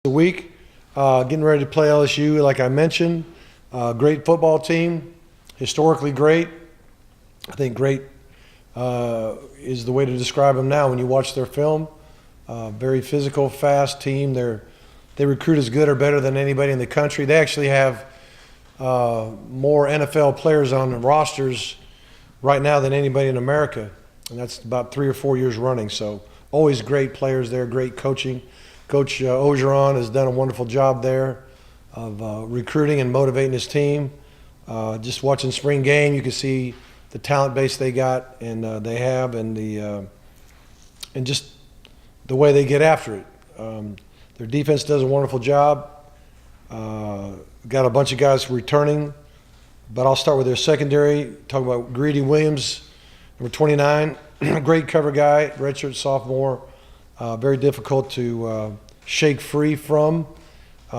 The week, getting ready to play LSU, like I mentioned. Great football team, historically great. I think great is the way to describe them now when you watch their film. Very physical, fast team. They recruit as good or better than anybody in the country. They actually have more NFL players on the rosters right now than anybody in America, and that's about 3 or 4 years running. So always great players there, great coaching. Coach Ogeron has done a wonderful job there of recruiting and motivating his team. Just watching spring game, you can see the talent base they got and they have, and just the way they get after it. Their defense does a wonderful job. Got a bunch of guys returning, but I'll start with their secondary. Talk about Greedy Williams, number 29, great cover guy, redshirt sophomore. Very difficult to shake free from.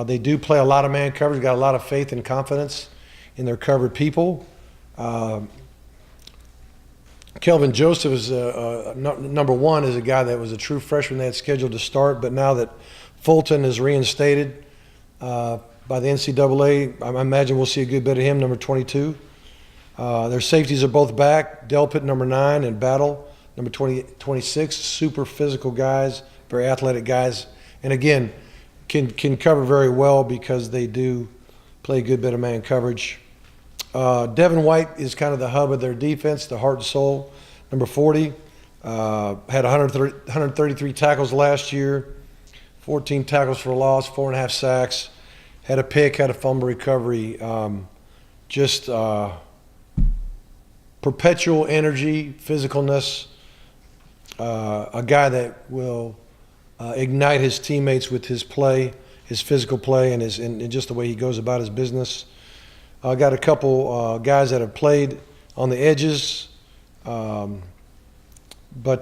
They do play a lot of man coverage, got a lot of faith and confidence in their covered people. Kelvin Joseph is number one, is a guy that was a true freshman they had scheduled to start, but now that Fulton is reinstated by the NCAA, I imagine we'll see a good bit of him, number 22. Their safeties are both back, Delpit, number 9, and Battle, number 26, super physical guys, very athletic guys, and again, can cover very well because they do play a good bit of man coverage. Devin White is kind of the hub of their defense, the heart and soul, number 40. Had 133 tackles last year, 14 tackles for loss, 4.5 sacks, had a pick, had a fumble recovery. Just perpetual energy, physicalness. A guy that will ignite his teammates with his play, his physical play, and just the way he goes about his business. Got a couple guys that have played on the edges, but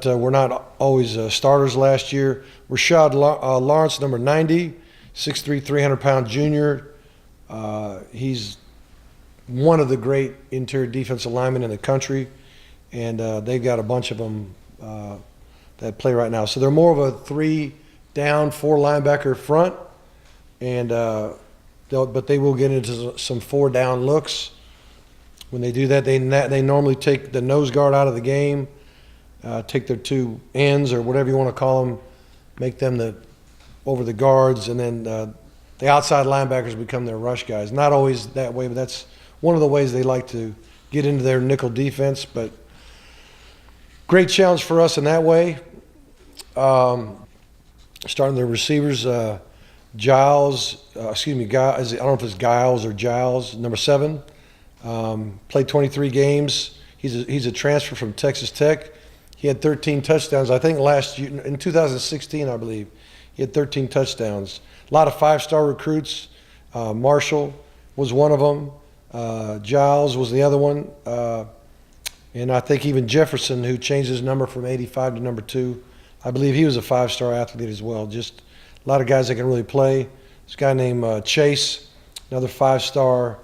were not always starters last year. Rashad Lawrence, number 90, 6'3", 300-pound junior. He's one of the great interior defensive linemen in the country, and they've got a bunch of them that play right now. So they're more of a 3-down, 4-linebacker front, and but they will get into some 4-down looks. When they do that, they normally take the nose guard out of the game, take their 2 ends or whatever you want to call them, make them over the guards, and then the outside linebackers become their rush guys. Not always that way, but that's one of the ways they like to get into their nickel defense. But great challenge for us in that way. Starting their receivers, Giles, I don't know if it's Giles or Giles, number 7. Played 23 games. He's a transfer from Texas Tech. He had 13 touchdowns, I think last year, in 2016, I believe. He had 13 touchdowns. A lot of 5-star recruits. Marshall was one of them. Giles was the other one. And I think even Jefferson, who changed his number from 85 to number 2, I believe he was a 5-star athlete as well. Just a lot of guys that can really play. This guy named Chase, another 5-star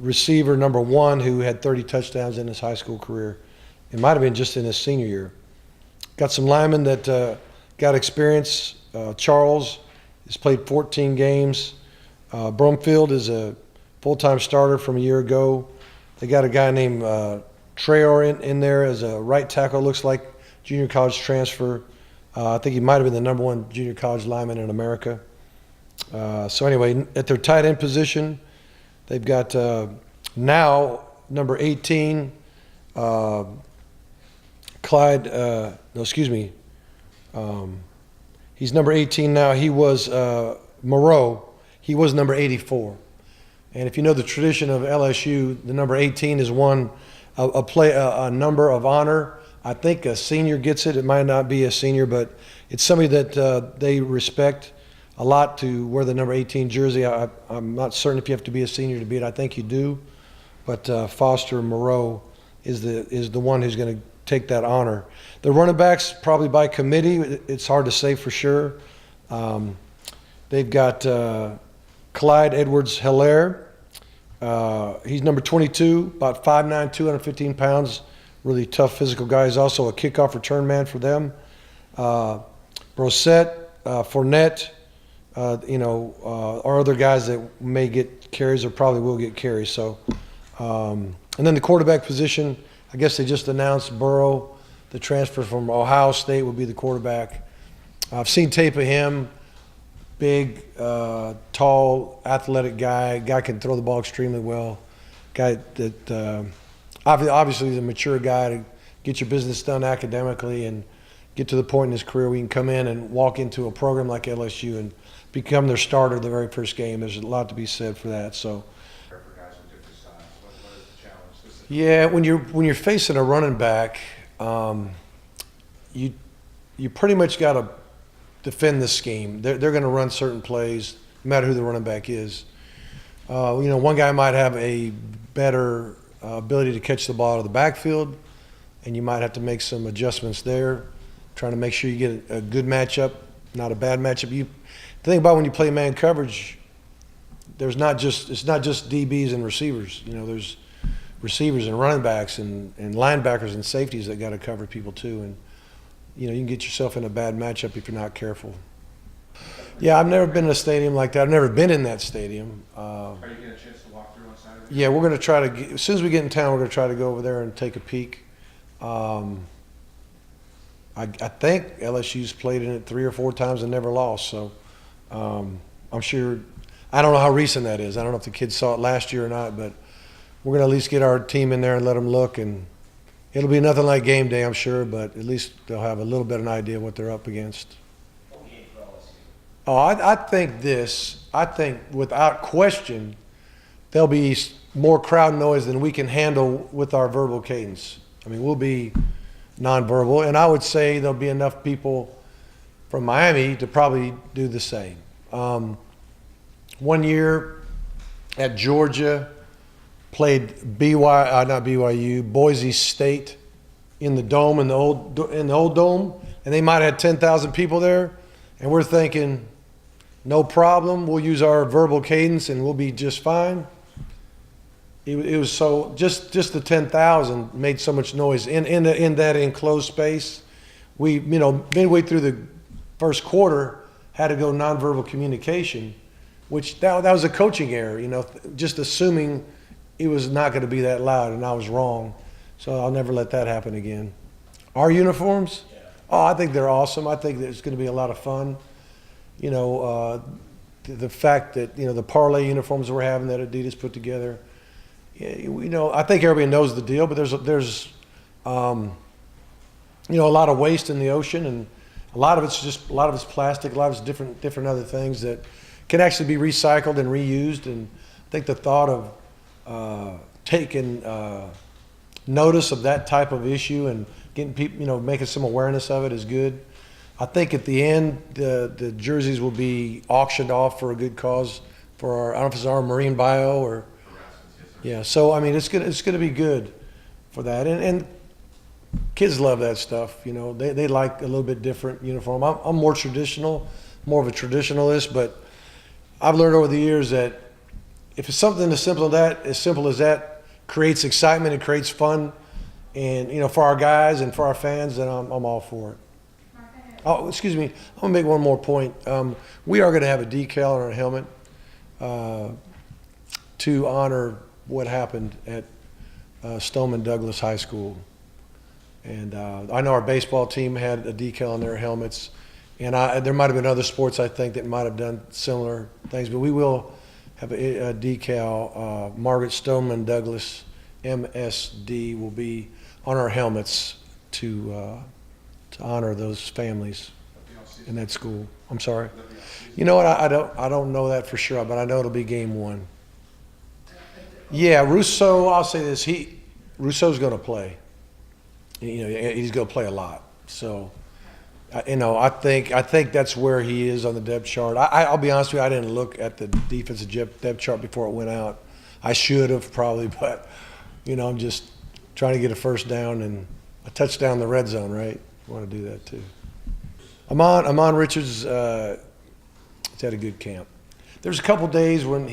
receiver, number 1, who had 30 touchdowns in his high school career. It might have been just in his senior year. Got some linemen that got experience. Charles has played 14 games. Brumfield is a full-time starter from a year ago. They got a guy named Trayor in there as a right tackle, looks like junior college transfer. I think he might have been the number 1 junior college lineman in America. So anyway, at their tight end position, they've got now number 18, he's number 18 now. He was Moreau. He was number 84. And if you know the tradition of LSU, the number 18 is a number of honor. I think a senior gets it. It might not be a senior, but it's somebody that they respect a lot to wear the number 18 jersey. I'm not certain if you have to be a senior to be it. I think you do. But Foster Moreau is the one who's going to take that honor. The running backs, probably by committee. It's hard to say for sure. They've got Clyde Edwards-Helaire. He's number 22, about 5'9", 215 pounds. Really tough physical guy. He's also a kickoff return man for them. Brosette, Fournette, our other guys that may get carries or probably will get carries. So, and then the quarterback position, I guess they just announced Burrow, the transfer from Ohio State, will be the quarterback. I've seen tape of him. Big, tall, athletic guy. Guy can throw the ball extremely well. Guy that obviously is a mature guy to get your business done academically and get to the point in his career where he can come in and walk into a program like LSU and become their starter the very first game. There's a lot to be said for that. So, For guys with different styles, what is the challenge specifically? yeah, when you're facing a running back, you pretty much got to defend the scheme. They're going to run certain plays, no matter who the running back is. One guy might have a better ability to catch the ball out of the backfield, and you might have to make some adjustments there, trying to make sure you get a good matchup, not a bad matchup. The thing about when you play man coverage, it's not just DBs and receivers. There's receivers and running backs and linebackers and safeties that got to cover people too. And you can get yourself in a bad matchup if you're not careful. Yeah, I've never been in a stadium like that. I've never been in that stadium. Are you getting a chance to walk through on Saturday? Yeah, we're going to try to as soon as we get in town, we're going to try to go over there and take a peek. I think LSU's played in it 3 or 4 times and never lost. So I'm sure. I don't know how recent that is. I don't know if the kids saw it last year or not, but we're going to at least get our team in there and let them look. And it'll be nothing like game day, I'm sure, but at least they'll have a little bit of an idea what they're up against. Oh, I think without question, there'll be more crowd noise than we can handle with our verbal cadence. I mean, we'll be nonverbal, and I would say there'll be enough people from Miami to probably do the same. One year at Georgia, played Boise State in the dome, in the old dome, and they might have had 10,000 people there, and we're thinking, no problem, we'll use our verbal cadence and we'll be just fine. It was so just the 10,000 made so much noise in that enclosed space. We midway through the first quarter had to go nonverbal communication, which that was a coaching error. Just assuming it was not going to be that loud, and I was wrong. So I'll never let that happen again. Our uniforms? Yeah. Oh, I think they're awesome. I think that it's going to be a lot of fun. The fact that the parlay uniforms we're having that Adidas put together. I think everybody knows the deal, but there's a lot of waste in the ocean, and a lot of it's plastic, a lot of it's different other things that can actually be recycled and reused. And I think the thought of taking notice of that type of issue and getting people, making some awareness of it is good. I think at the end, the jerseys will be auctioned off for a good cause for I don't know if it's our marine bio or. Yeah, so I mean it's gonna be good for that, and kids love that stuff. They like a little bit different uniform. I'm more traditional, more of a traditionalist, but I've learned over the years that if it's something as simple as that creates excitement and creates fun, and for our guys and for our fans, then I'm all for it. Oh, excuse me, I'm gonna make one more point. We are gonna have a decal on our helmet to honor what happened at Stoneman Douglas High School. And I know our baseball team had a decal on their helmets, and there might have been other sports I think that might have done similar things, but we will have a decal. Margaret Stoneman Douglas, MSD, will be on our helmets to honor those families in that school. I'm sorry. You know what? I don't know that for sure, but I know it'll be game 1. Yeah, Rousseau. I'll say this: Rousseau's going to play. He's going to play a lot. So, I think that's where he is on the depth chart. I'll be honest with you, I didn't look at the defensive depth chart before it went out. I should have probably, but I'm just trying to get a first down and a touchdown in the red zone, right? I want to do that too. Amon Richards has had a good camp. There's a couple days when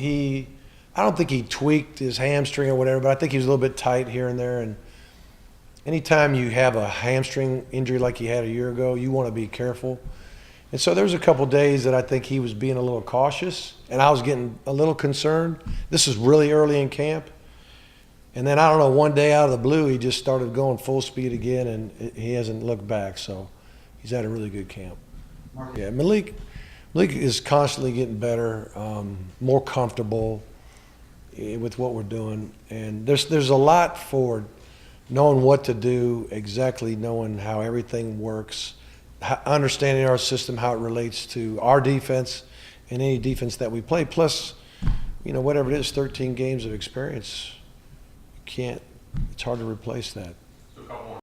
I don't think he tweaked his hamstring or whatever, but I think he was a little bit tight here and there. And anytime you have a hamstring injury like he had a year ago, you want to be careful. And so there was a couple days that I think he was being a little cautious, and I was getting a little concerned. This is really early in camp. And then, I don't know, one day out of the blue, he just started going full speed again, and he hasn't looked back. So he's had a really good camp. Yeah, Malik is constantly getting better, more comfortable with what we're doing. And there's a lot for knowing what to do, exactly knowing how everything works, understanding our system, how it relates to our defense and any defense that we play. Plus, whatever it is, 13 games of experience. It's hard to replace that.